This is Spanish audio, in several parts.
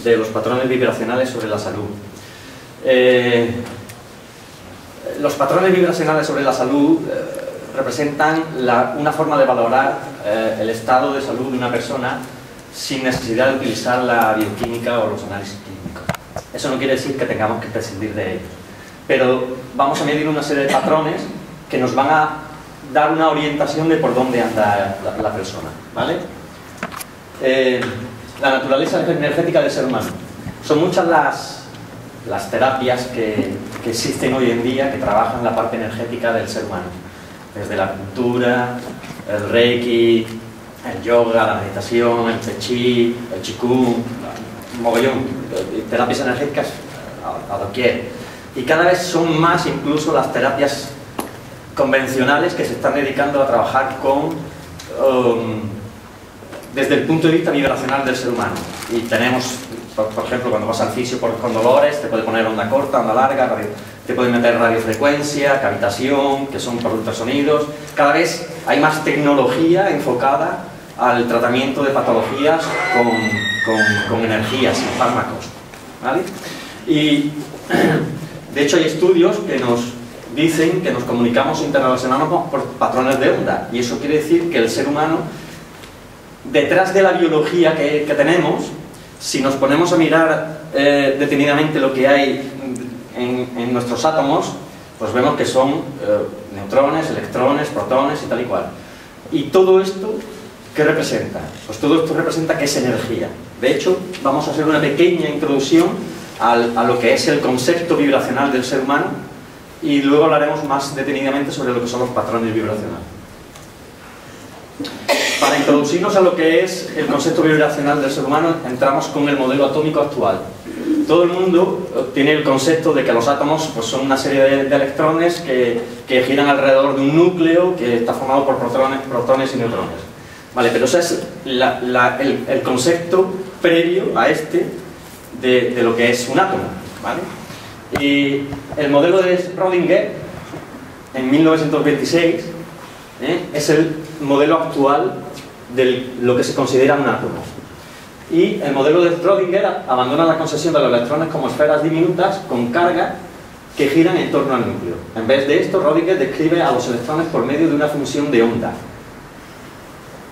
de los patrones vibracionales sobre la salud. Los patrones vibracionales sobre la salud representan una forma de valorar el estado de salud de una persona sin necesidad de utilizar la bioquímica o los análisis clínicos. Eso no quiere decir que tengamos que prescindir de ellos, pero vamos a medir una serie de patrones que nos van a dar una orientación de por dónde anda la persona, ¿vale? La naturaleza energética del ser humano. Son muchas las terapias que existen hoy en día que trabajan la parte energética del ser humano. Desde la acupuntura, el reiki, el yoga, la meditación, el tai chi, el qigong, un mogollón de terapias energéticas a doquier. Y cada vez son más incluso las terapias convencionales que se están dedicando a trabajar desde el punto de vista vibracional del ser humano. Y tenemos, por ejemplo, cuando vas al fisio con dolores, te puede poner onda corta, onda larga, te puede meter radiofrecuencia, cavitación, que son por ultrasonidos. Cada vez hay más tecnología enfocada al tratamiento de patologías con energías y fármacos, ¿vale? Y de hecho hay estudios que nos dicen que nos comunicamos e interrelacionamos por patrones de onda, y eso quiere decir que el ser humano, detrás de la biología que tenemos, si nos ponemos a mirar detenidamente lo que hay en nuestros átomos, pues vemos que son neutrones, electrones, protones y tal y cual. Y todo esto, ¿qué representa? Pues todo esto representa que es energía. De hecho, vamos a hacer una pequeña introducción a lo que es el concepto vibracional del ser humano, y luego hablaremos más detenidamente sobre lo que son los patrones vibracionales. Para introducirnos a lo que es el concepto vibracional del ser humano, entramos con el modelo atómico actual. Todo el mundo tiene el concepto de que los átomos pues, son una serie de electrones que giran alrededor de un núcleo que está formado por protones y neutrones. Vale, pero ese es el concepto previo a este de lo que es un átomo, ¿vale? Y el modelo de Schrödinger, en 1926, es el modelo actual de lo que se considera un átomo. Y el modelo de Schrödinger abandona la concepción de los electrones como esferas diminutas con carga que giran en torno al núcleo. En vez de esto, Schrödinger describe a los electrones por medio de una función de onda,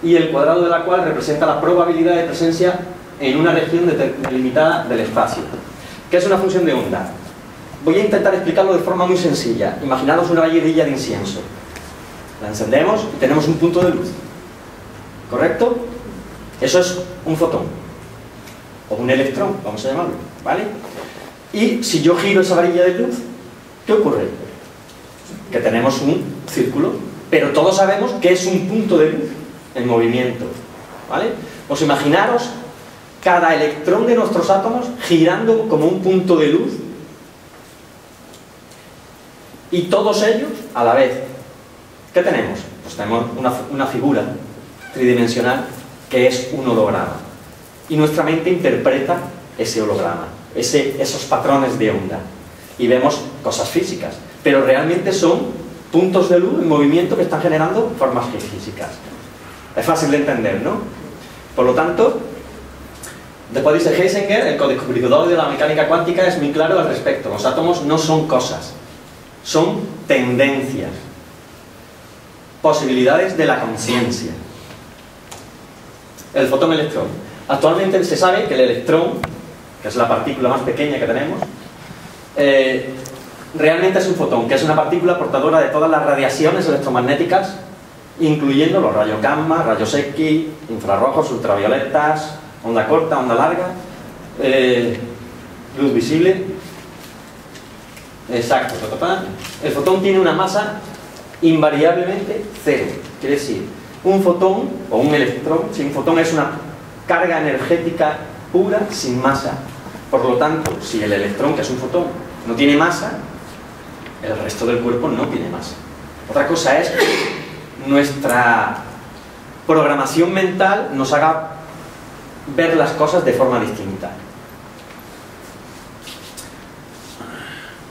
y el cuadrado de la cual representa la probabilidad de presencia en una región delimitada del espacio. ¿Qué es una función de onda? Voy a intentar explicarlo de forma muy sencilla. Imaginaros una vallerilla de incienso. La encendemos y tenemos un punto de luz, ¿correcto? Eso es un fotón, o un electrón, vamos a llamarlo, ¿vale? Y si yo giro esa varilla de luz, ¿qué ocurre? Que tenemos un círculo, pero todos sabemos que es un punto de luz en movimiento, ¿vale? Pues imaginaros cada electrón de nuestros átomos girando como un punto de luz, y todos ellos a la vez. ¿Qué tenemos? Pues tenemos una figura tridimensional que es un holograma, y nuestra mente interpreta ese holograma, esos patrones de onda, y vemos cosas físicas, pero realmente son puntos de luz en movimiento que están generando formas físicas. Es fácil de entender, ¿no? Por lo tanto, después dice Heisenberg, el co-descubridor de la mecánica cuántica, es muy claro al respecto. Los átomos no son cosas, son tendencias, posibilidades de la conciencia. El fotón-electrón. Actualmente se sabe que el electrón, que es la partícula más pequeña que tenemos, realmente es un fotón, que es una partícula portadora de todas las radiaciones electromagnéticas, incluyendo los rayos gamma, rayos X, infrarrojos, ultravioletas, onda corta, onda larga, luz visible. Exacto. El fotón tiene una masa invariablemente cero. Quiere decir, un fotón o un electrón, si un fotón es una carga energética pura sin masa. Por lo tanto, si el electrón, que es un fotón, no tiene masa, el resto del cuerpo no tiene masa. Otra cosa es que nuestra programación mental nos haga ver las cosas de forma distinta.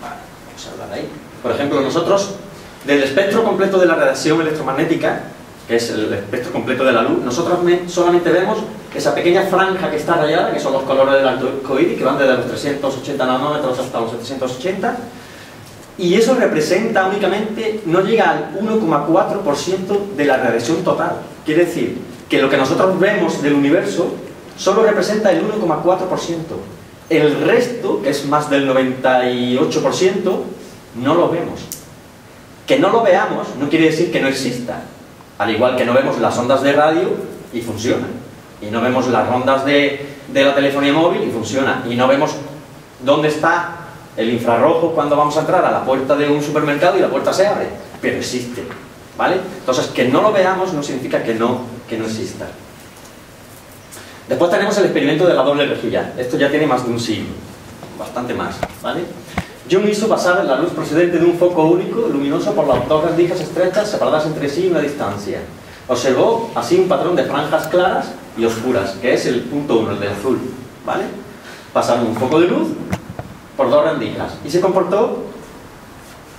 Vamos a hablar ahí. Por ejemplo, nosotros, del espectro completo de la radiación electromagnética, que es el espectro completo de la luz, nosotros solamente vemos esa pequeña franja que está rayada, que son los colores del arco iris, que van desde los 380 nanómetros hasta los 780, y eso representa únicamente, no llega al 1,4% de la radiación total. Quiere decir que lo que nosotros vemos del universo solo representa el 1,4%. El resto, que es más del 98%, no lo vemos. Que no lo veamos no quiere decir que no exista. Al igual que no vemos las ondas de radio y funcionan. Y no vemos las ondas de la telefonía móvil y funciona. Y no vemos dónde está el infrarrojo cuando vamos a entrar a la puerta de un supermercado y la puerta se abre. Pero existe. ¿Vale? Entonces, que no lo veamos no significa que no exista. Después tenemos el experimento de la doble rejilla. Esto ya tiene más de un siglo. Bastante más. ¿Vale? Young hizo pasar la luz procedente de un foco único, luminoso, por las dos rendijas estrechas separadas entre sí una distancia. Observó así un patrón de franjas claras y oscuras, que es el punto 1, el de azul. ¿Vale? Pasaron un foco de luz por dos rendijas y se comportó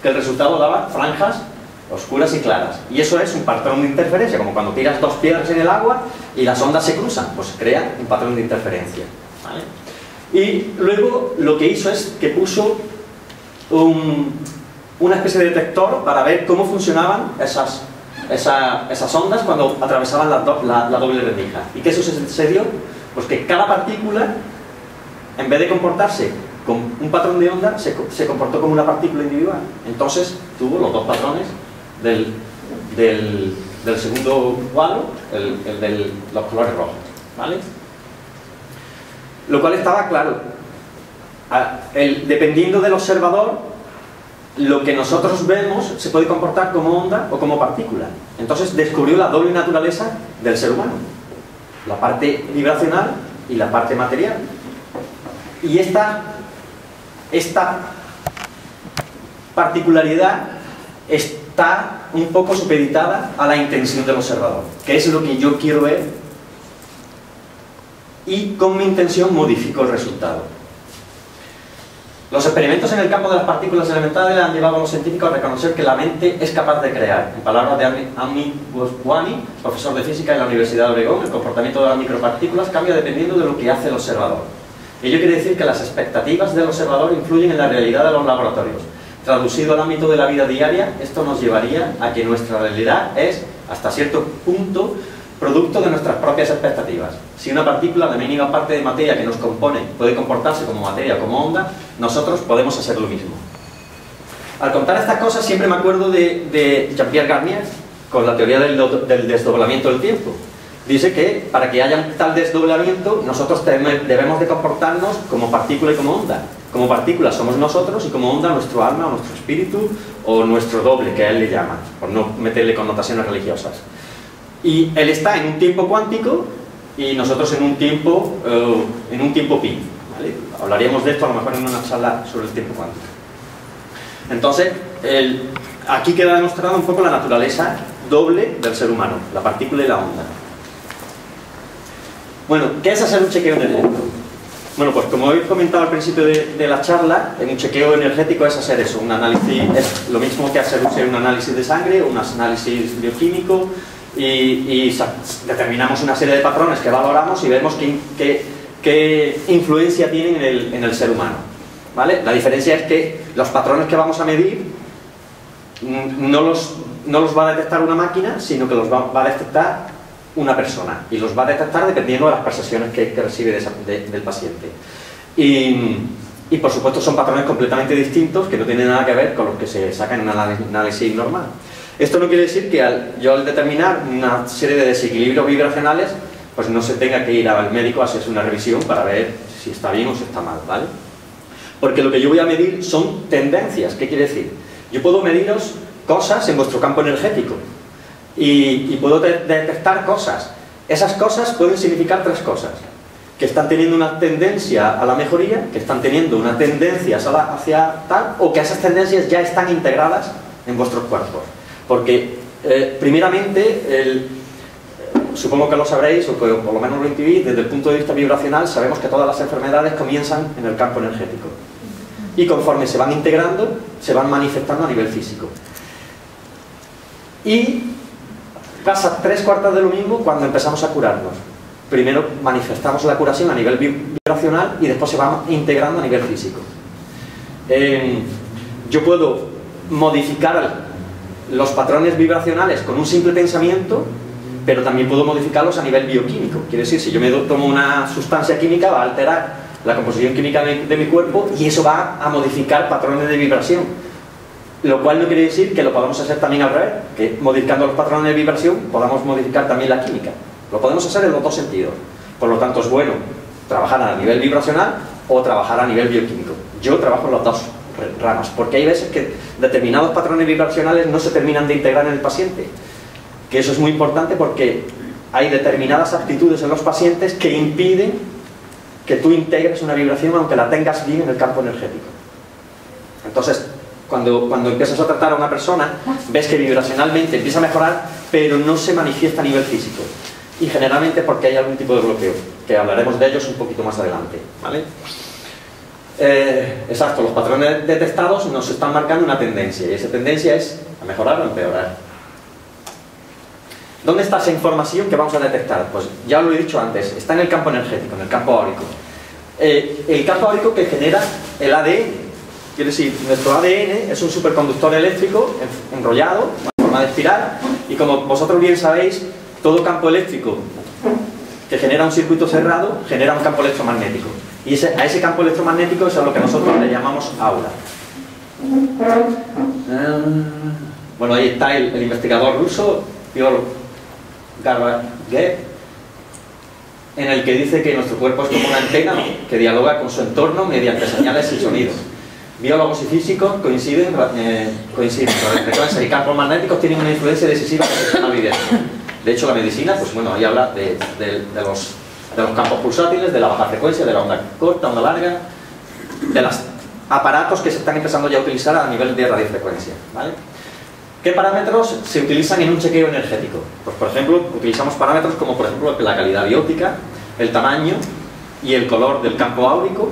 que el resultado daba franjas oscuras y claras. Y eso es un patrón de interferencia, como cuando tiras dos piedras en el agua y las ondas se cruzan, pues crea un patrón de interferencia. ¿Vale? Y luego lo que hizo es que puso una especie de detector para ver cómo funcionaban esas ondas cuando atravesaban la doble rendija. ¿Y qué sucedió? Pues que cada partícula, en vez de comportarse con un patrón de onda, se comportó como una partícula individual. Entonces tuvo los dos patrones del segundo cuadro, el de los colores rojos. ¿Vale? Lo cual estaba claro. Dependiendo del observador, lo que nosotros vemos se puede comportar como onda o como partícula. Entonces descubrió la doble naturaleza del ser humano, la parte vibracional y la parte material. Y esta particularidad está un poco supeditada a la intención del observador, que es lo que yo quiero ver, y con mi intención modifico el resultado. Los experimentos en el campo de las partículas elementales han llevado a los científicos a reconocer que la mente es capaz de crear. En palabras de Amit Goswami, profesor de física en la Universidad de Oregón, el comportamiento de las micropartículas cambia dependiendo de lo que hace el observador. Ello quiere decir que las expectativas del observador influyen en la realidad de los laboratorios. Traducido al ámbito de la vida diaria, esto nos llevaría a que nuestra realidad es, hasta cierto punto, producto de nuestras propias expectativas. Si una partícula, la mínima parte de materia que nos compone, puede comportarse como materia o como onda, nosotros podemos hacer lo mismo. Al contar estas cosas siempre me acuerdo de Jean-Pierre Garnier, con la teoría del desdoblamiento del tiempo. Dice que para que haya un tal desdoblamiento, nosotros debemos de comportarnos como partícula y como onda. Como partícula somos nosotros y como onda nuestro alma o nuestro espíritu o nuestro doble, que a él le llama, por no meterle connotaciones religiosas. Y él está en un tiempo cuántico y nosotros en un tiempo pi. ¿Vale? Hablaríamos de esto a lo mejor en una charla sobre el tiempo cuántico. Entonces, aquí queda demostrada un poco la naturaleza doble del ser humano, la partícula y la onda. Bueno, ¿qué es hacer un chequeo energético? Bueno, pues como he comentado al principio de la charla, un chequeo energético es hacer eso, un análisis, es lo mismo que hacer un análisis de sangre, un análisis bioquímico, y determinamos una serie de patrones que valoramos y vemos qué influencia tienen en el ser humano. ¿Vale? La diferencia es que los patrones que vamos a medir no los va a detectar una máquina, sino que los va a detectar una persona, y los va a detectar dependiendo de las percepciones que recibe del paciente. Y por supuesto son patrones completamente distintos que no tienen nada que ver con los que se sacan en un análisis normal. Esto no quiere decir que yo al determinar una serie de desequilibrios vibracionales, pues no se tenga que ir al médico a hacerse una revisión para ver si está bien o si está mal, ¿vale? Porque lo que yo voy a medir son tendencias. ¿Qué quiere decir? Yo puedo mediros cosas en vuestro campo energético y puedo detectar cosas. Esas cosas pueden significar tres cosas: que están teniendo una tendencia a la mejoría, que están teniendo una tendencia hacia tal, o que esas tendencias ya están integradas en vuestros cuerpos. Porque, primeramente, supongo que lo sabréis, o que por lo menos lo intuís, desde el punto de vista vibracional sabemos que todas las enfermedades comienzan en el campo energético. Y conforme se van integrando, se van manifestando a nivel físico. Y pasa 3/4 de lo mismo cuando empezamos a curarnos. primero manifestamos la curación a nivel vibracional y después se va integrando a nivel físico. Yo puedo modificar los patrones vibracionales con un simple pensamiento, pero también puedo modificarlos a nivel bioquímico. Quiere decir, si yo me tomo una sustancia química, va a alterar la composición química de mi cuerpo y eso va a modificar patrones de vibración. Lo cual no quiere decir que lo podamos hacer también al revés, que modificando los patrones de vibración podamos modificar también la química. Lo podemos hacer en los dos sentidos. Por lo tanto, es bueno trabajar a nivel vibracional o trabajar a nivel bioquímico. Yo trabajo en las dos ramas, porque hay veces que determinados patrones vibracionales no se terminan de integrar en el paciente. Que eso es muy importante porque hay determinadas actitudes en los pacientes que impiden que tú integres una vibración aunque la tengas bien en el campo energético. Entonces, cuando empiezas a tratar a una persona, ves que vibracionalmente empieza a mejorar, pero no se manifiesta a nivel físico. Y generalmente porque hay algún tipo de bloqueo, que hablaremos de ellos un poquito más adelante, ¿vale? Exacto, los patrones detectados nos están marcando una tendencia, y esa tendencia es a mejorar o empeorar. ¿Dónde está esa información que vamos a detectar? Pues ya lo he dicho antes, está en el campo energético, en el campo áurico. El campo áurico que genera el ADN. Quiere decir, nuestro ADN es un superconductor eléctrico enrollado, en forma de espiral, y como vosotros bien sabéis, todo campo eléctrico que genera un circuito cerrado genera un campo electromagnético. Y a ese campo electromagnético es a lo que nosotros le llamamos aura. Bueno, ahí está el investigador ruso, Piotr Garbayev, en el que dice que nuestro cuerpo es como una antena que dialoga con su entorno mediante señales y sonidos. Biólogos y físicos coinciden sobre frecuencias y campos magnéticos tienen una influencia decisiva en el sistema viviente. De hecho, la medicina, pues bueno, ahí habla de los campos pulsátiles, de la baja frecuencia, de la onda corta, onda larga, de los aparatos que se están empezando ya a utilizar a nivel de radiofrecuencia, ¿vale? ¿Qué parámetros se utilizan en un chequeo energético? Pues por ejemplo, utilizamos parámetros como por ejemplo la calidad biótica, el tamaño y el color del campo áurico,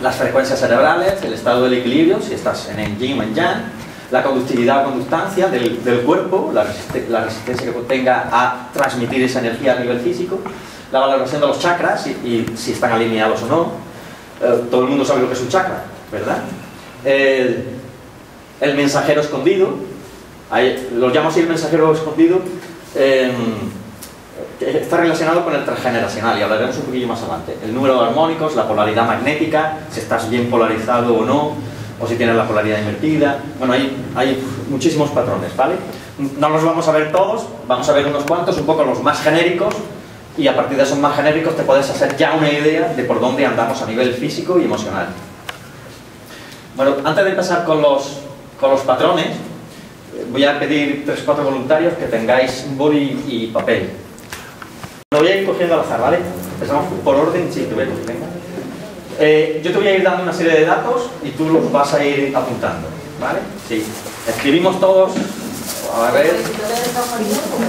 las frecuencias cerebrales, el estado del equilibrio, si estás en yin o en yang, la conductividad o conductancia del cuerpo, la resistencia que tenga a transmitir esa energía a nivel físico, la valoración de los chakras y si están alineados o no. Todo el mundo sabe lo que es un chakra, ¿verdad? El mensajero escondido, lo llamo así el mensajero escondido, está relacionado con el transgeneracional y hablaremos un poquillo más adelante. El número de armónicos, la polaridad magnética, si estás bien polarizado o no, o si tienes la polaridad invertida. Bueno, hay muchísimos patrones, ¿vale? No los vamos a ver todos, vamos a ver unos cuantos, un poco los más genéricos, y a partir de esos más genéricos te puedes hacer ya una idea de por dónde andamos a nivel físico y emocional. Bueno, antes de empezar con los patrones, voy a pedir 3 o 4 voluntarios que tengáis un boli y papel. Lo voy a ir cogiendo al azar, ¿vale? Empezamos por orden, sí, te voy a coger, venga. Yo te voy a ir dando una serie de datos y tú los vas a ir apuntando, ¿vale? Sí. Escribimos todos, a ver...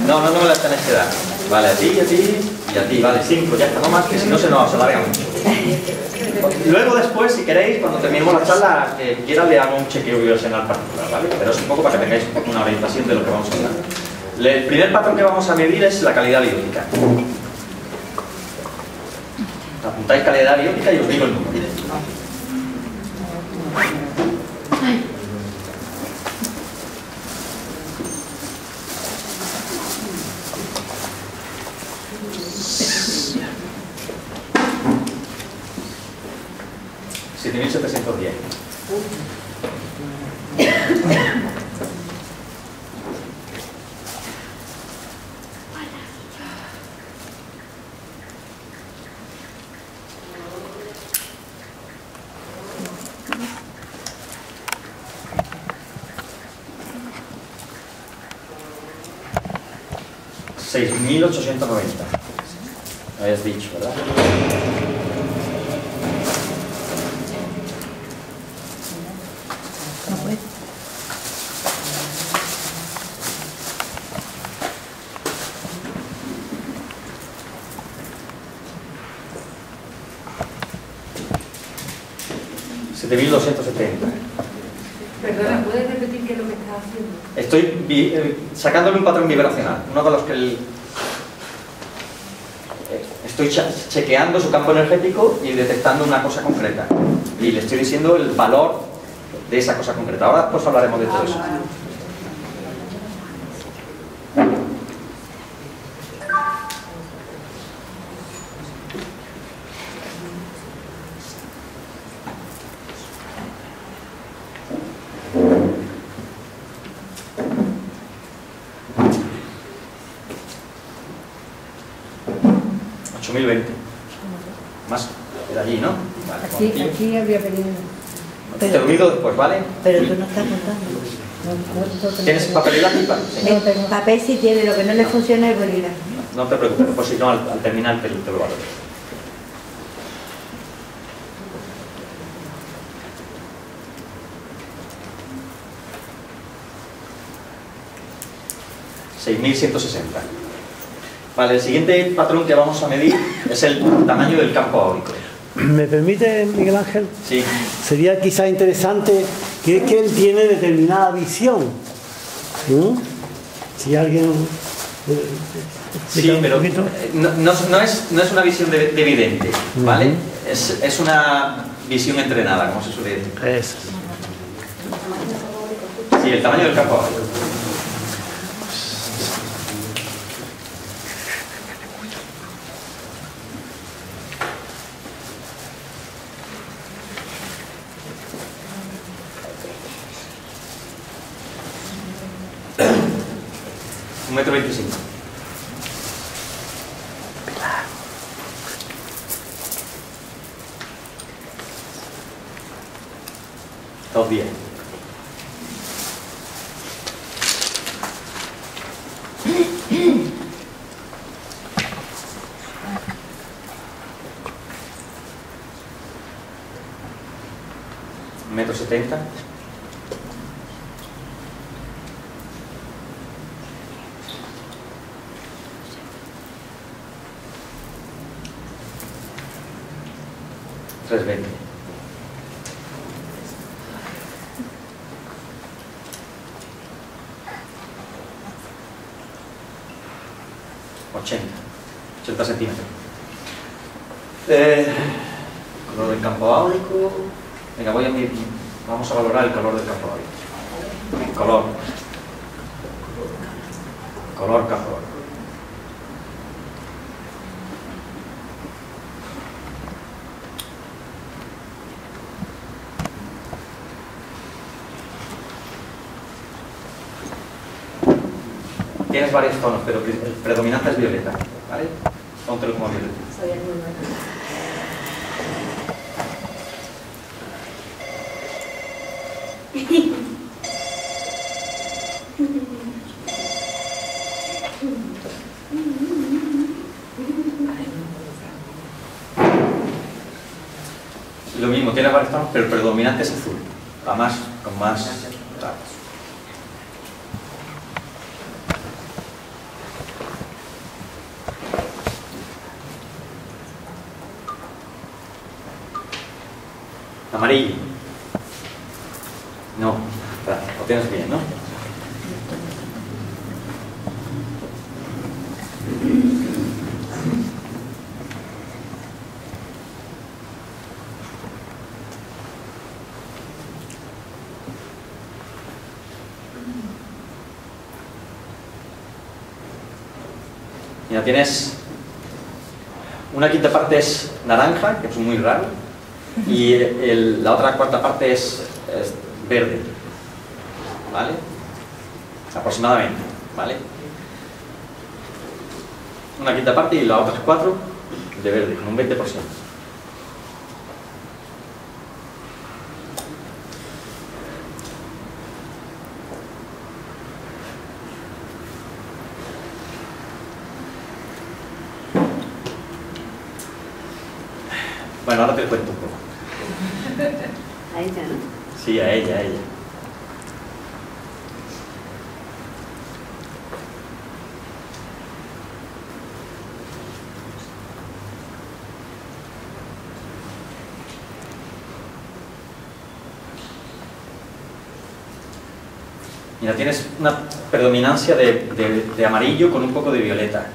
No me las tenés que dar. Vale, a ti y a ti, vale, 5, ya está, no más, que si no se nos alarga mucho. Luego después, si queréis, cuando terminemos la charla, quiera le hago un chequeo vibracional particular, ¿vale? Pero es un poco para que tengáis una orientación de lo que vamos a hablar. El primer patrón que vamos a medir es la calidad biótica. Apuntáis calidad biótica y os digo el número. $6.890. Habías dicho, ¿verdad? No puede. Perdona, ¿puedes repetir qué es lo que estás haciendo? Estoy sacándole un patrón vibracional, uno de los que estoy chequeando su campo energético y detectando una cosa concreta. Y le estoy diciendo el valor de esa cosa concreta. Ahora pues hablaremos de todo eso. Más de allí, ¿no? Vale, aquí había venido. Te he dormido después, ¿vale? Pero tú no estás contando. ¿Tienes papel y lápiz? Sí. El papel sí tiene, lo que no le funciona es el bolígrafo. No te preocupes, pues si no, al terminar te lo valoro. $6.160. Vale, el siguiente patrón que vamos a medir es el tamaño del campo áurico. ¿Me permite, Miguel Ángel? Sí. Sería quizá interesante que es que él tiene determinada visión. Si alguien... Sí, pero no es una visión de evidente, ¿vale? Es una visión entrenada, como se suele decir. Eso. Sí, el tamaño del campo áurico. Un metro 25. Dos días. Metro 70. $3.20. $80 centímetros. Color del campo áurico. Venga, vamos a valorar el color del campo áurico. Color campo áurico. Tienes varios tonos, pero el predominante es violeta, ¿vale? Póntelo como violeta. Lo mismo, tiene varios tonos, pero el predominante es azul, con más rasgos. Amarillo. No, lo tienes bien, ¿no? Mira, tienes una quinta parte es naranja, que es muy raro, y la otra cuarta parte es verde, ¿vale? Aproximadamente, ¿vale? Una quinta parte y las otras 4 de verde, con un 20%. Bueno, ahora te cuento un poco. A ella, ¿no? Sí, a ella. Mira, tienes una predominancia de amarillo con un poco de violeta,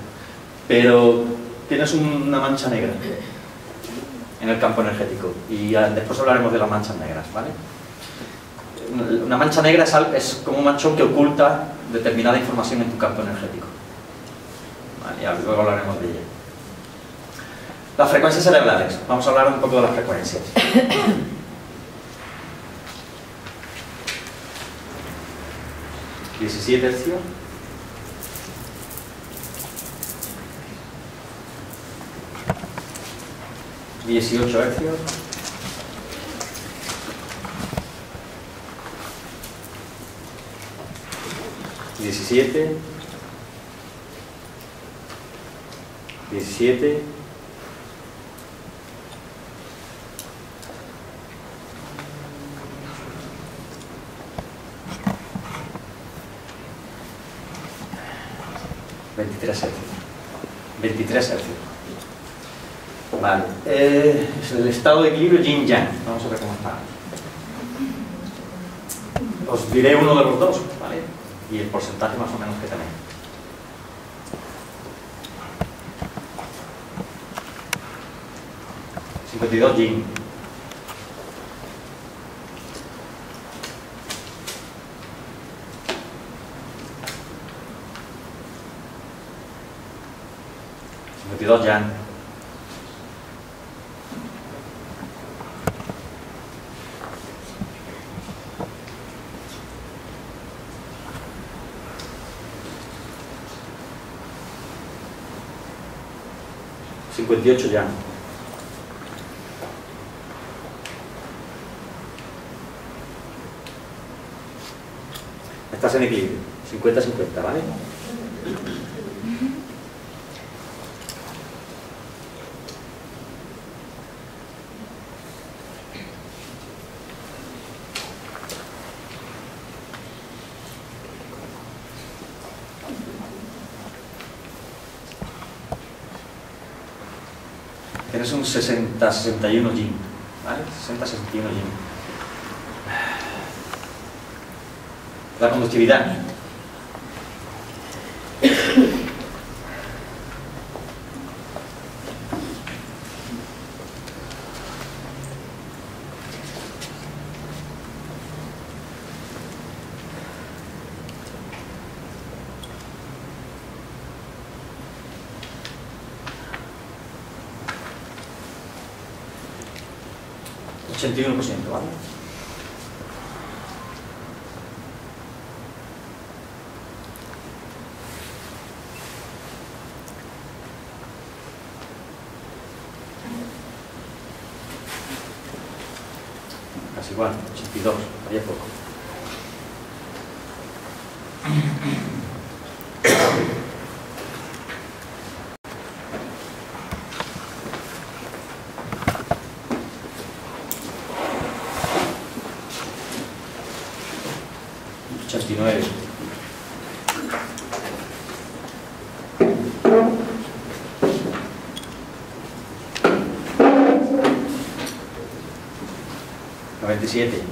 pero tienes una mancha negra en el campo energético, y después hablaremos de las manchas negras, ¿vale? Una mancha negra es como un manchón que oculta determinada información en tu campo energético. Vale, ya luego hablaremos de ella. Las frecuencias cerebrales. Vamos a hablar un poco de las frecuencias. ¿17 hercios? ¿18 hercios? ¿17? ¿17? ¿23 hercios? 23 hercios. Vale. Es el estado de equilibrio yin-yang. Vamos a ver cómo está. Os diré uno de los dos, ¿vale? Y el porcentaje más o menos que tenéis. $52 yin. $52 yang. $58 yang. Estás en equilibrio, 50-50, ¿vale? Tienes un 60-61 yin, ¿vale? 60-61 yin. La conductividad. $81%, ¿vale? Casi igual, 82, haría poco. $97%.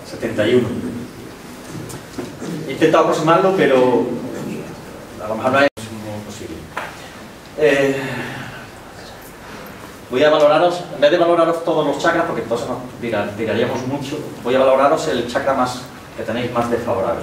$71. He intentado aproximarlo, pero a lo mejor no es posible. Voy a valoraros, en vez de valoraros todos los chakras, porque entonces nos tiraríamos mucho, voy a valoraros el chakra más que tenéis más desfavorable.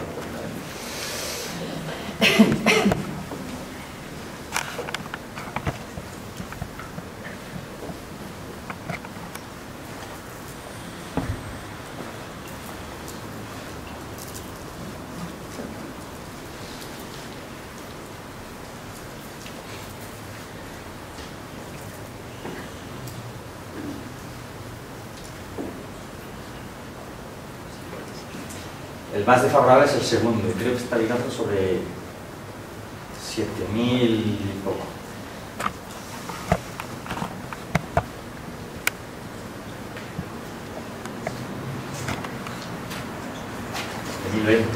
El más desfavorable es el segundo, creo que está ligado sobre 7.000 y poco. vemos.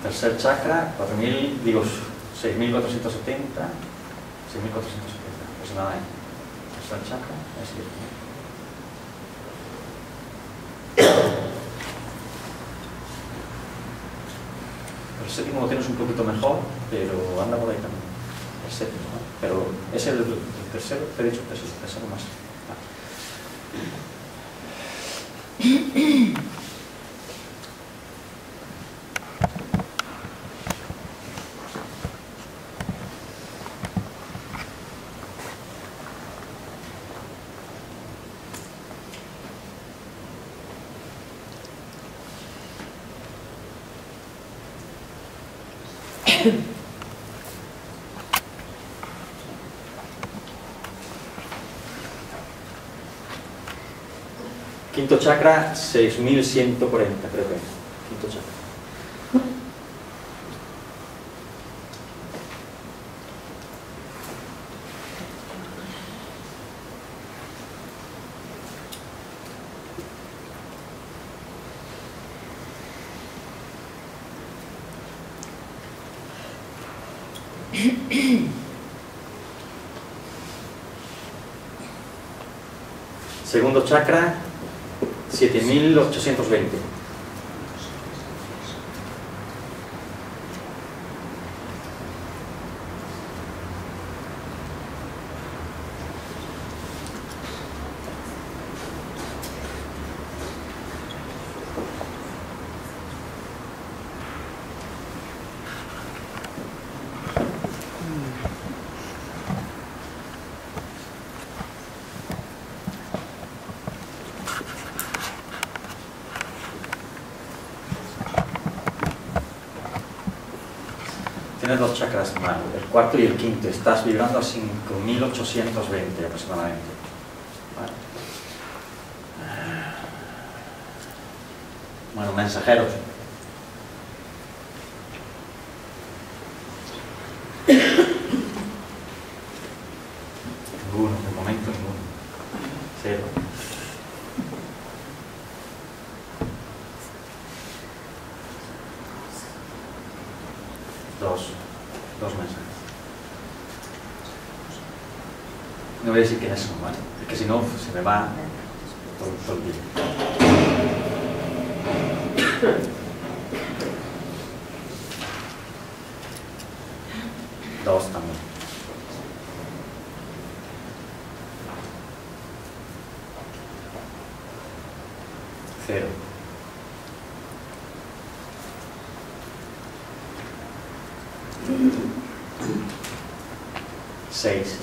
Tercer chakra, 4.000, digo, 6.470, 6.470 aproximadamente. Tercer chakra, es cierto. El séptimo lo tienes un poquito mejor, pero anda por ahí también. El séptimo, ¿no? Pero es el tercero, te he dicho el tercero más. Quinto chakra, 6.140, creo que es. Quinto chakra. Segundo chakra, 7.820. Tienes dos chakras más, el cuarto y el quinto. Estás vibrando a 5.820 aproximadamente. Vale. Bueno, mensajeros. Ninguno, de momento ninguno. Cero. Dos mensajes. No voy a decir quiénes son, ¿vale? Porque si no, se me va todo el día. Dos también. Cero. 6.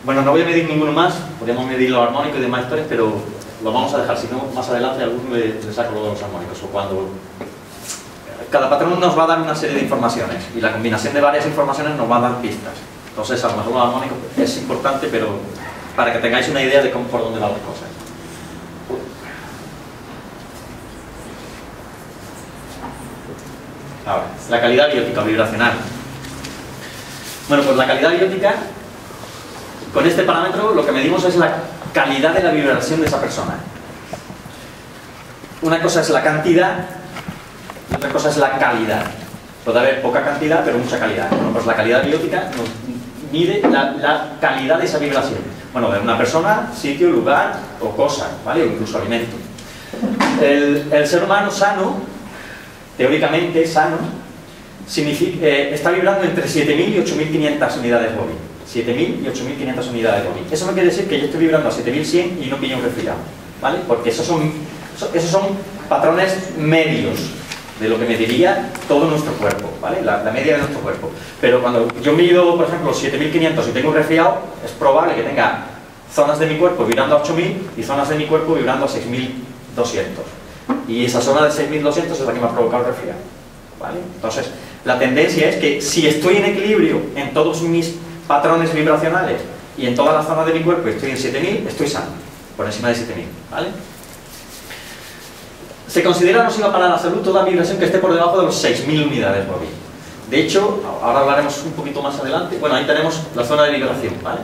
Bueno, no voy a medir ninguno más, podríamos medir los armónicos y demás historias, pero lo vamos a dejar, si no, más adelante alguno le saco luego los armónicos, o cuando... Cada patrón nos va a dar una serie de informaciones, y la combinación de varias informaciones nos va a dar pistas. Entonces, a lo mejor los armónicos es importante, pero para que tengáis una idea de cómo, por dónde van las cosas. Ahora, la calidad biótica o vibracional. Bueno, pues la calidad biótica, con este parámetro lo que medimos es la calidad de la vibración de esa persona. Una cosa es la cantidad y otra cosa es la calidad. Puede haber poca cantidad pero mucha calidad. Bueno, pues la calidad biótica nos mide la calidad de esa vibración. Bueno, de una persona, sitio, lugar o cosa, ¿vale? O incluso alimento. El ser humano sano, teóricamente sano, significa, está vibrando entre 7.000 y 8.500 unidades Bobby. 7.000 y 8.500 unidades Bobby. Eso no quiere decir que yo estoy vibrando a 7.100 y no pillo un resfriado, ¿vale? Porque esos son patrones medios de lo que mediría todo nuestro cuerpo, ¿vale? La media de nuestro cuerpo. Pero cuando yo mido, por ejemplo, 7.500 y tengo un resfriado, es probable que tenga zonas de mi cuerpo vibrando a 8.000 y zonas de mi cuerpo vibrando a 6.200. Y esa zona de 6200 es la que me ha provocado el resfriado, ¿vale? Entonces, la tendencia es que si estoy en equilibrio en todos mis patrones vibracionales y en todas las zonas de mi cuerpo estoy en 7000, estoy sano, por encima de 7000, ¿vale? Se considera nociva para la salud toda vibración que esté por debajo de los 6000 unidades Bobby. De hecho, ahora hablaremos un poquito más adelante. Bueno, ahí tenemos la zona de vibración, ¿vale?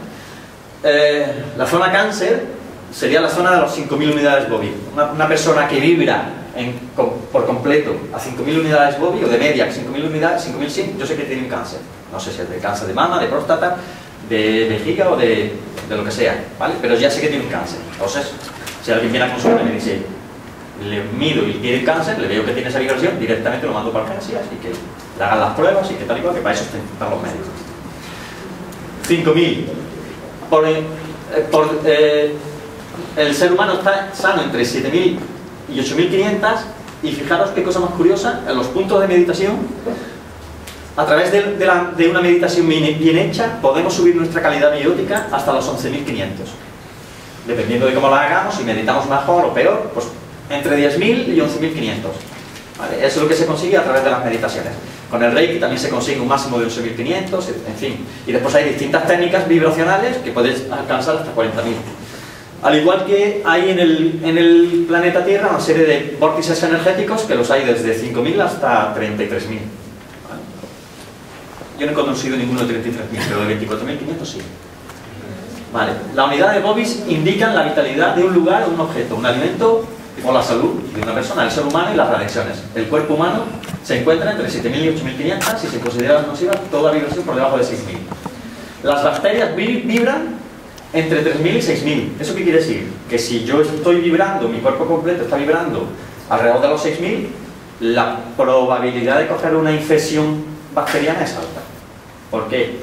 La zona cáncer sería la zona de los 5000 unidades Bobby. Una persona que vibra por completo a 5000 unidades Bobby, o de media 5000 unidades, 5100, yo sé que tiene un cáncer. No sé si es de cáncer de mama, de próstata, de vejiga o de lo que sea, ¿vale? Pero ya sé que tiene un cáncer. Entonces, si alguien viene a consulta y me dice, le mido y tiene cáncer, le veo que tiene esa vibración, directamente lo mando para urgencias y que le hagan las pruebas y que tal y cual, que para eso están los médicos. 5000. El ser humano está sano entre 7000 y 8500, y fijaros qué cosa más curiosa, en los puntos de meditación, a través de una meditación bien hecha, podemos subir nuestra calidad biótica hasta los 11500. Dependiendo de cómo la hagamos, si meditamos mejor o peor, pues entre 10.000 y 11.500. ¿Vale? Eso es lo que se consigue a través de las meditaciones. Con el Reiki también se consigue un máximo de 11.500, en fin. Y después hay distintas técnicas vibracionales que podéis alcanzar hasta 40.000. Al igual que hay en el planeta Tierra una serie de vórtices energéticos que los hay desde 5.000 hasta 33.000. ¿Vale? Yo no he conocido ninguno de 33.000, pero de 24.500 sí. Vale. La unidad de Bobis indican la vitalidad de un lugar o un objeto, un alimento o la salud de una persona, el ser humano y las radiaciones. El cuerpo humano se encuentra entre 7.000 y 8.500 y se considera nociva toda vibración por debajo de 6.000. Las bacterias vibran entre 3.000 y 6.000. ¿Eso qué quiere decir? Que si yo estoy vibrando, mi cuerpo completo está vibrando alrededor de los 6.000, la probabilidad de coger una infección bacteriana es alta. ¿Por qué?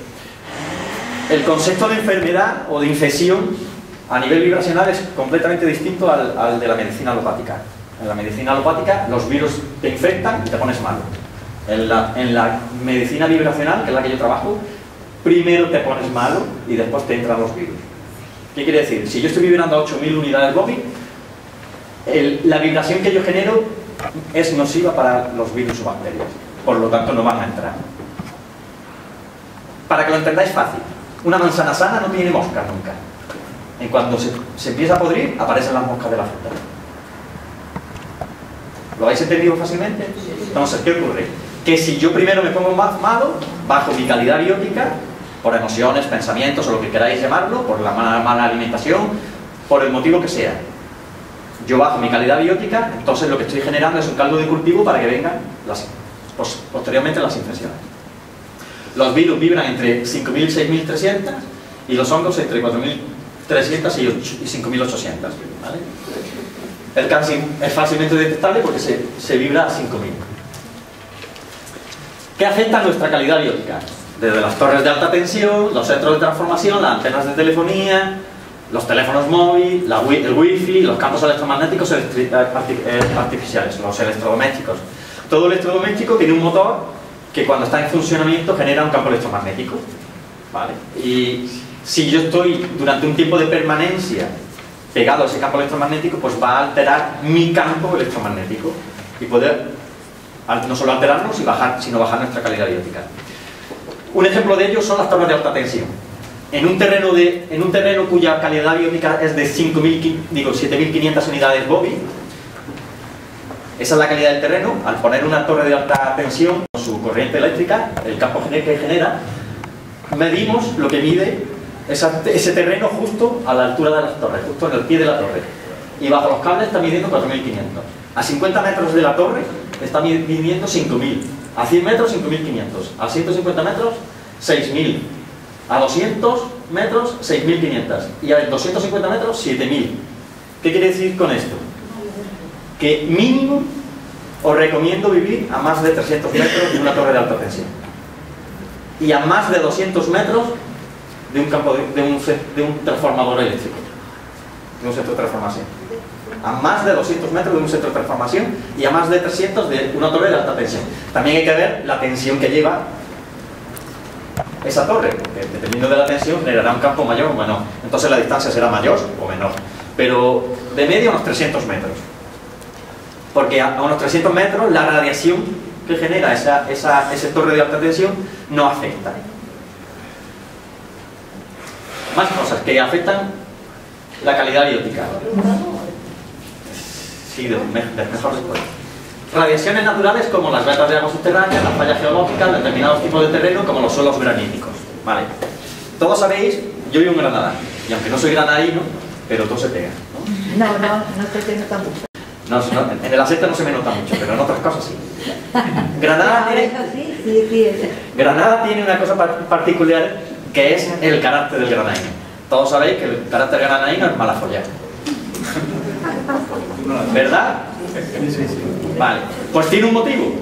El concepto de enfermedad o de infección a nivel vibracional es completamente distinto al de la medicina alopática. En la medicina alopática los virus te infectan y te pones malo. En la medicina vibracional, que es la que yo trabajo, primero te pones malo y después te entran los virus. ¿Qué quiere decir? Si yo estoy vibrando a 8.000 unidades Bobby, la vibración que yo genero es nociva para los virus o bacterias. Por lo tanto, no van a entrar. Para que lo entendáis fácil, una manzana sana no tiene moscas nunca. En cuanto se empieza a podrir, aparecen las moscas de la fruta. ¿Lo habéis entendido fácilmente? Entonces, ¿qué ocurre? Que si yo primero me pongo más malo, bajo mi calidad biótica, por emociones, pensamientos o lo que queráis llamarlo, por la mala alimentación, por el motivo que sea, yo bajo mi calidad biótica, entonces lo que estoy generando es un caldo de cultivo para que vengan posteriormente las infecciones. Los virus vibran entre 5.000 y 6.300 y los hongos entre 4.300 y 5.800. ¿Vale? El cáncer es fácilmente detectable porque se vibra a 5.000. ¿Qué afecta a nuestra calidad biótica? Desde las torres de alta tensión, los centros de transformación, las antenas de telefonía, los teléfonos móviles, el wifi, los campos electromagnéticos artificiales, los electrodomésticos. Todo electrodoméstico tiene un motor que cuando está en funcionamiento genera un campo electromagnético, ¿vale? Y si yo estoy durante un tiempo de permanencia pegado a ese campo electromagnético, pues va a alterar mi campo electromagnético y poder no solo alterarnos, sino bajar nuestra calidad biótica. Un ejemplo de ello son las torres de alta tensión. En un terreno cuya calidad biótica es de 7.500 unidades Bobby, esa es la calidad del terreno. Al poner una torre de alta tensión con su corriente eléctrica, el campo que genera, medimos lo que mide ese terreno justo a la altura de las torres, justo en el pie de la torre. Y bajo los cables está midiendo 4.500. A 50 metros de la torre está midiendo 5.000. A 100 metros 5.500. A 150 metros 6.000. A 200 metros 6.500. Y a 250 metros 7.000. ¿Qué quiere decir con esto? Que mínimo os recomiendo vivir a más de 300 metros de una torre de alta tensión y a más de 200 metros de un transformador eléctrico, de un centro de transformación. A más de 200 metros de un centro de transformación y a más de 300 de una torre de alta tensión. También hay que ver la tensión que lleva esa torre, porque dependiendo de la tensión generará un campo mayor o menor. Entonces la distancia será mayor o menor, pero de media unos 300 metros. porque a unos 300 metros la radiación que genera ese torre de alta tensión no afecta. Más cosas que afectan la calidad biótica. Sí, mejor después. Radiaciones naturales como las vetas de agua subterránea, las fallas geológicas, determinados tipos de terreno como los suelos graníticos. Vale. Todos sabéis, yo vivo en Granada, y aunque no soy granadino, pero todo se pega, ¿no? No se te nota mucho. No, en el acento no se me nota mucho, pero en otras cosas sí. Granada tiene una cosa particular, que es el carácter del granadino. Todos sabéis que el carácter granadino es mala folla. ¿Verdad? Vale, pues tiene un motivo.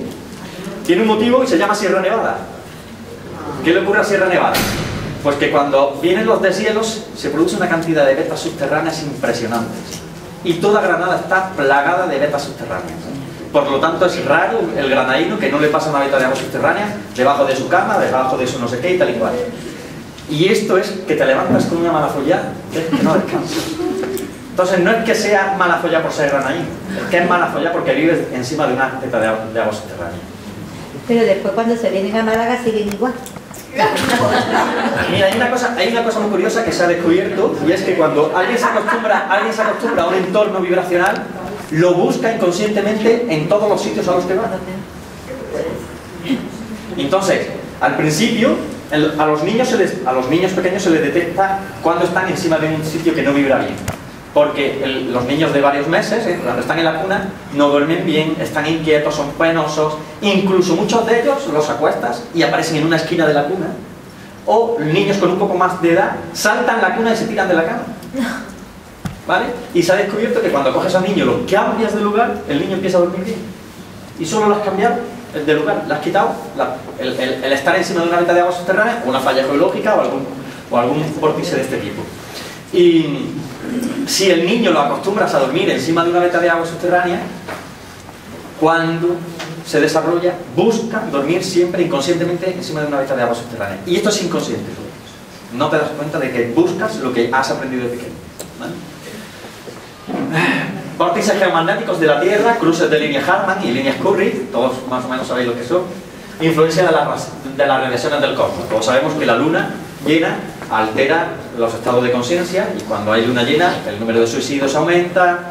Tiene un motivo y se llama Sierra Nevada. ¿Qué le ocurre a Sierra Nevada? Pues que cuando vienen los deshielos se produce una cantidad de vetas subterráneas impresionantes. Y toda Granada está plagada de vetas subterráneas. Por lo tanto es raro el granadino que no le pasa una veta de agua subterránea debajo de su cama, debajo de su no sé qué y tal y cual. Y esto es que te levantas con una mala folla que no descansas. Entonces no es que sea mala folla por ser granadino, es que es mala folla porque vives encima de una veta de agua subterránea. Pero después cuando se vienen a Málaga siguen igual. Mira, hay una cosa muy curiosa que se ha descubierto, y es que cuando alguien se acostumbra a un entorno vibracional, lo busca inconscientemente en todos los sitios a los que va. Entonces, al principio, a los niños pequeños se les detecta cuando están encima de un sitio que no vibra bien. Porque los niños de varios meses, cuando están en la cuna, no duermen bien, están inquietos, son penosos, incluso muchos de ellos los acuestas y aparecen en una esquina de la cuna. O niños con un poco más de edad saltan la cuna y se tiran de la cama. ¿Vale? Y se ha descubierto que cuando coges al niño, lo cambias de lugar, el niño empieza a dormir bien. Y solo lo has cambiado de lugar, le has quitado el estar encima de una veta de agua subterránea, o una falla geológica o algún vórtice de este tipo. Y si el niño lo acostumbras a dormir encima de una veta de agua subterránea, cuando se desarrolla, busca dormir siempre inconscientemente encima de una veta de agua subterránea. Y esto es inconsciente. No te das cuenta de que buscas lo que has aprendido de pequeño. ¿Vale? Vórtices geomagnéticos de la Tierra, cruces de líneas Hartmann y líneas Curry, todos más o menos sabéis lo que son. Influencia de las radiaciones del cosmos. Todos sabemos que la luna llena altera los estados de conciencia, y cuando hay luna llena el número de suicidios aumenta,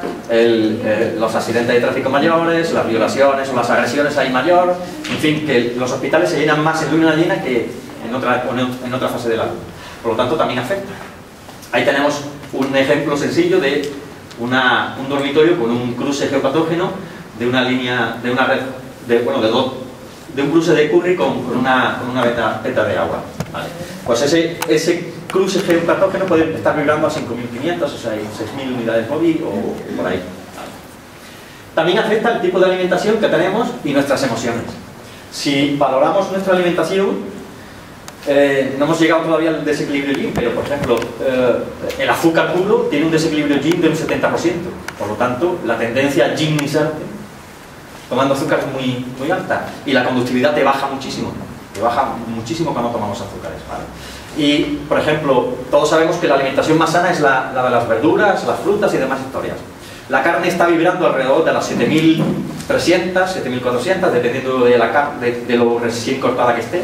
los accidentes de tráfico mayores, las violaciones o las agresiones hay mayor, en fin, que los hospitales se llenan más en luna llena que en otra fase de la luna. Por lo tanto también afecta. Ahí tenemos un ejemplo sencillo de un dormitorio con un cruce geopatógeno de una línea, de una red, de un cruce de Curry con una veta de agua. ¿Vale? Pues ese cruce geopatógeno puede estar vibrando a 5.500, o sea, 6.000 unidades móvil o por ahí. ¿Vale? También afecta el tipo de alimentación que tenemos y nuestras emociones. Si valoramos nuestra alimentación, no hemos llegado todavía al desequilibrio yin, pero por ejemplo, el azúcar puro tiene un desequilibrio yin de un 70%. Por lo tanto, la tendencia yin-nizarte tomando azúcar es muy alta, y la conductividad te baja muchísimo. Te baja muchísimo cuando tomamos azúcares, ¿vale? Y, por ejemplo, todos sabemos que la alimentación más sana es la de las verduras, las frutas y demás historias. La carne está vibrando alrededor de las 7.300, 7.400, dependiendo de lo recién cortada que esté.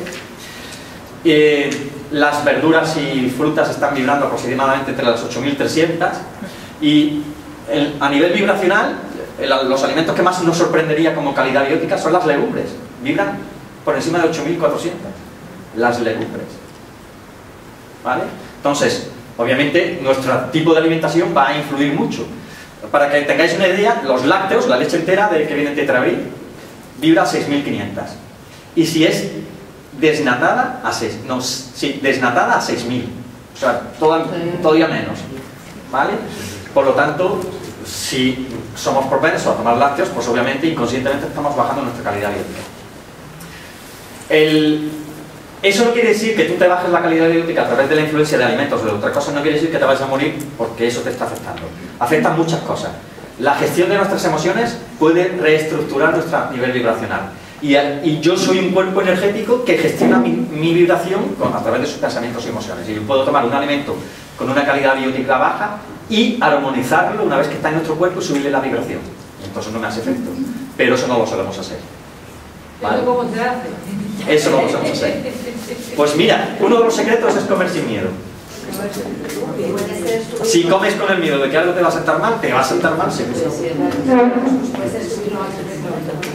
Las verduras y frutas están vibrando aproximadamente entre las 8.300, y a nivel vibracional, los alimentos que más nos sorprendería como calidad biótica son las legumbres. Vibran por encima de 8.400 las legumbres. ¿Vale? Entonces, obviamente, nuestro tipo de alimentación va a influir mucho. Para que tengáis una idea, los lácteos, la leche entera que viene en Tetra Brik, vibra a 6.500. Y si es desnatada a 6.000. O sea, todavía menos. ¿Vale? Por lo tanto, si somos propensos a tomar lácteos, pues obviamente inconscientemente estamos bajando nuestra calidad biótica. Eso no quiere decir que tú te bajes la calidad biótica a través de la influencia de alimentos o de otra cosa, no quiere decir que te vayas a morir porque eso te está afectando. Afectan muchas cosas. La gestión de nuestras emociones puede reestructurar nuestro nivel vibracional. Y yo soy un cuerpo energético que gestiona mi vibración a través de sus pensamientos y emociones. Y yo puedo tomar un alimento con una calidad biótica baja y armonizarlo una vez que está en nuestro cuerpo y subirle la vibración. Y entonces no me hace efecto. pero eso no lo solemos hacer. ¿Vale? ¿Eso cómo se hace? Eso no lo sabemos hacer. Pues mira, uno de los secretos es comer sin miedo. Si comes con el miedo de que algo te va a sentar mal, te va a sentar mal seguro.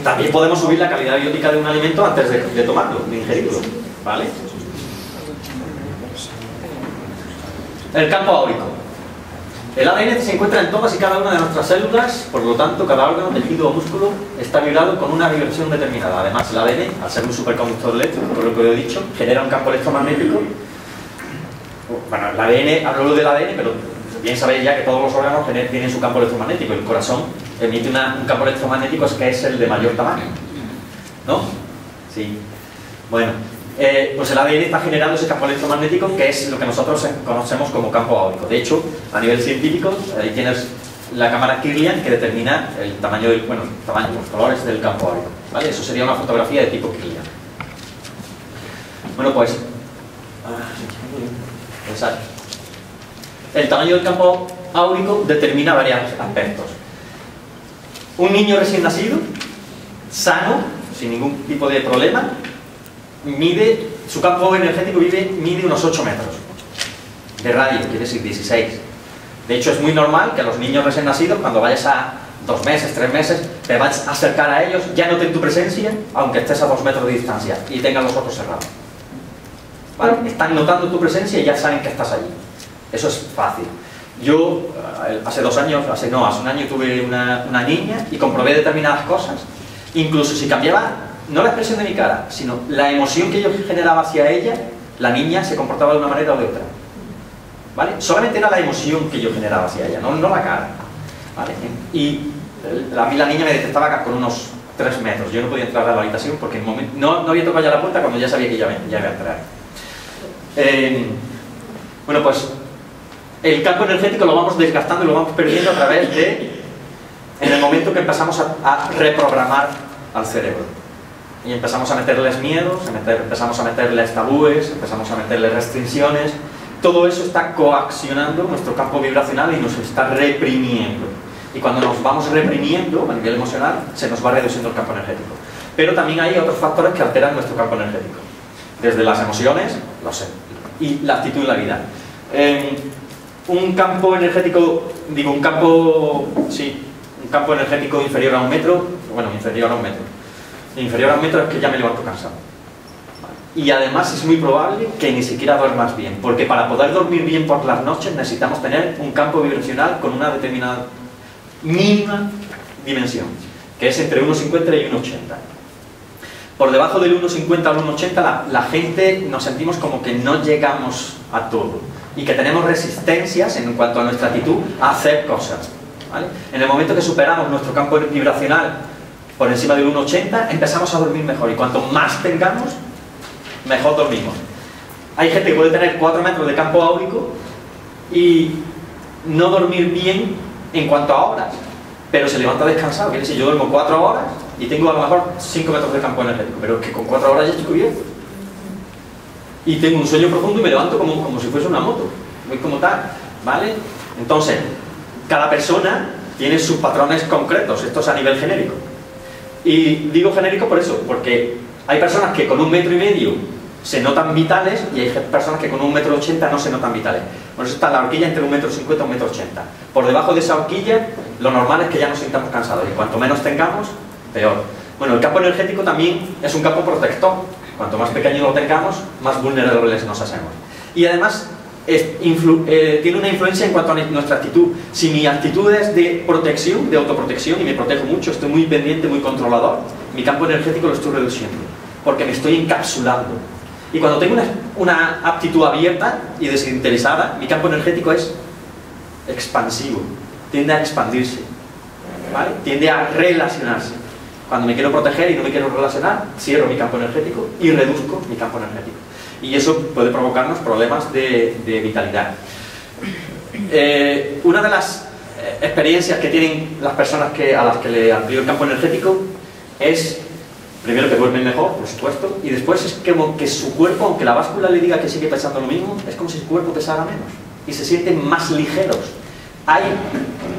También podemos subir la calidad biótica de un alimento antes de tomarlo, de ingerirlo. ¿Vale? El campo áurico. El ADN se encuentra en todas y cada una de nuestras células, por lo tanto, cada órgano, tejido o músculo está vibrado con una vibración determinada. Además, el ADN, al ser un superconductor eléctrico, por lo que he dicho, genera un campo electromagnético. Bueno, el ADN, hablo del ADN, pero bien sabéis ya que todos los órganos tienen su campo electromagnético. El corazón emite un campo electromagnético que es el de mayor tamaño, ¿no? Sí. Bueno, pues el ADN está generando ese campo electromagnético que es lo que nosotros conocemos como campo áurico. De hecho, a nivel científico, ahí tienes la cámara Kirlian que determina el tamaño del, bueno, los colores del campo áurico, ¿vale? Eso sería una fotografía de tipo Kirlian. Bueno, pues exacto. El tamaño del campo áurico determina varios aspectos. Un niño recién nacido, sano, sin ningún tipo de problema, su campo energético mide unos 8 metros de radio, quiere decir 16. De hecho, es muy normal que a los niños recién nacidos, cuando vayas a 2 meses, 3 meses, te vas a acercar a ellos, ya noten tu presencia, aunque estés a 2 metros de distancia y tengan los ojos cerrados. ¿Vale? Están notando tu presencia y ya saben que estás allí. Eso es fácil. Yo hace un año tuve una niña y comprobé determinadas cosas. Incluso si cambiaba, no la expresión de mi cara, sino la emoción que yo generaba hacia ella, la niña se comportaba de una manera o de otra. ¿Vale? Solamente era la emoción que yo generaba hacia ella, no la cara. ¿Vale? Y a mí la niña me detectaba con unos 3 metros. Yo no podía entrar a la habitación porque en el momento, no había tocado ya la puerta cuando ya sabía que ya iba a entrar. Bueno, pues el campo energético lo vamos desgastando y lo vamos perdiendo a través de, en el momento que empezamos a reprogramar al cerebro y empezamos a meterles miedos, empezamos a meterles tabúes, empezamos a meterles restricciones. Todo eso está coaccionando nuestro campo vibracional y nos está reprimiendo, y cuando nos vamos reprimiendo a nivel emocional se nos va reduciendo el campo energético. Pero también hay otros factores que alteran nuestro campo energético, desde las emociones y la actitud en la vida. Un campo energético, un campo energético inferior a 1 metro, bueno, inferior a 1 metro. Inferior a 1 metro es que ya me levanto cansado. Y además es muy probable que ni siquiera duermas bien, porque para poder dormir bien por las noches necesitamos tener un campo vibracional con una determinada mínima dimensión, que es entre 1,50 y 1,80. Por debajo del 1,50 al 1,80 la gente nos sentimos como que no llegamos a todo y que tenemos resistencias en cuanto a nuestra actitud a hacer cosas, ¿vale? En el momento que superamos nuestro campo vibracional por encima del 1,80 empezamos a dormir mejor, y cuanto más tengamos, mejor dormimos. Hay gente que puede tener 4 metros de campo áurico y no dormir bien en cuanto a horas, pero se levanta descansado. Quiere decir, yo duermo 4 horas y tengo a lo mejor 5 metros de campo energético, pero es que con 4 horas ya estoy cubierto. Y tengo un sueño profundo y me levanto como si fuese una moto, muy como tal, ¿vale? Entonces, cada persona tiene sus patrones concretos, esto es a nivel genérico. Y digo genérico por eso, porque hay personas que con 1,5 metros se notan vitales y hay personas que con 1,80 metros no se notan vitales. Por eso está la horquilla entre 1,50 metros y 1,80 metros. Por debajo de esa horquilla, lo normal es que ya nos sintamos cansados, y cuanto menos tengamos, peor. Bueno, el campo energético también es un campo protector. Cuanto más pequeño lo tengamos, más vulnerables nos hacemos. Y además, tiene una influencia en cuanto a nuestra actitud. Si mi actitud es de protección, de autoprotección, y me protejo mucho, estoy muy pendiente, muy controlador, mi campo energético lo estoy reduciendo, porque me estoy encapsulando. Y cuando tengo una aptitud abierta y desinteresada, mi campo energético es expansivo, tiende a expandirse, ¿vale? Tiende a relacionarse. Cuando me quiero proteger y no me quiero relacionar, cierro mi campo energético y reduzco mi campo energético. Y eso puede provocarnos problemas de vitalidad. Una de las experiencias que tienen las personas a las que le amplío el campo energético es, primero, que duermen mejor, por supuesto, y después es como que su cuerpo, aunque la báscula le diga que sigue pesando lo mismo, es como si su cuerpo pesara menos y se sienten más ligeros. Hay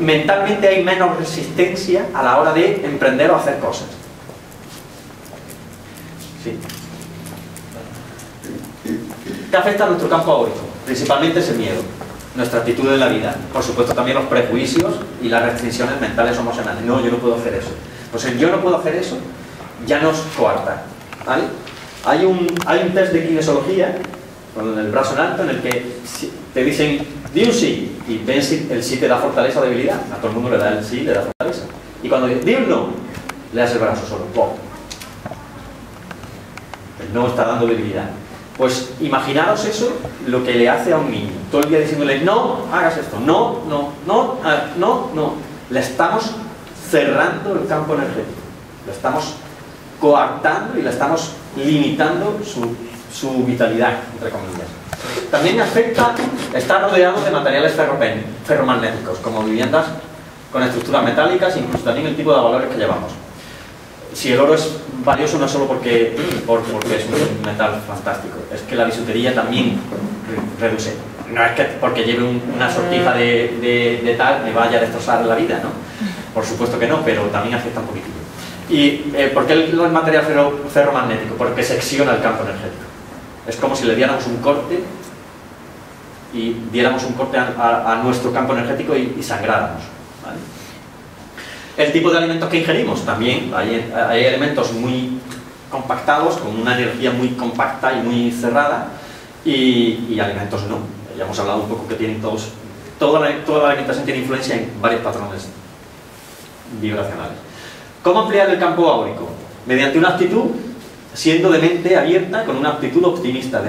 mentalmente hay menos resistencia a la hora de emprender o hacer cosas. Sí. ¿Qué afecta a nuestro campo áurico? Principalmente es el miedo, nuestra actitud en la vida, por supuesto también los prejuicios y las restricciones mentales o emocionales. No, yo no puedo hacer eso. Pues el yo no puedo hacer eso ya nos coarta, ¿vale? Hay un test de kinesiología con el brazo en alto en el que te dicen di un sí y ven si el sí te da fortaleza o debilidad. A todo el mundo le da el sí, le da fortaleza. Y cuando di un no, le das el brazo solo. ¡Pum! El no está dando debilidad. Pues imaginaos eso, lo que le hace a un niño. Todo el día diciéndole, no, hagas esto, no, no, no, no, no. Le estamos cerrando el campo energético. Lo estamos coartando y le estamos limitando su vitalidad, entre comillas. También afecta estar rodeado de materiales ferromagnéticos, como viviendas con estructuras metálicas, incluso también el tipo de valores que llevamos. Si el oro es valioso no solo porque es un metal fantástico, es que la bisutería también reduce. No es que porque lleve una sortija de tal me vaya a destrozar la vida, ¿no? Por supuesto que no, pero también afecta un poquitillo. ¿Y por qué el material ferromagnético? Porque secciona el campo energético. Es como si le diéramos un corte y diéramos un corte a nuestro campo energético y sangráramos, ¿vale? El tipo de alimentos que ingerimos también, hay alimentos muy compactados, con una energía muy compacta y muy cerrada, y alimentos no. Ya hemos hablado un poco que tienen toda la alimentación tiene influencia en varios patrones vibracionales. ¿Cómo ampliar el campo áurico? Mediante una actitud, siendo de mente abierta, con una actitud optimista,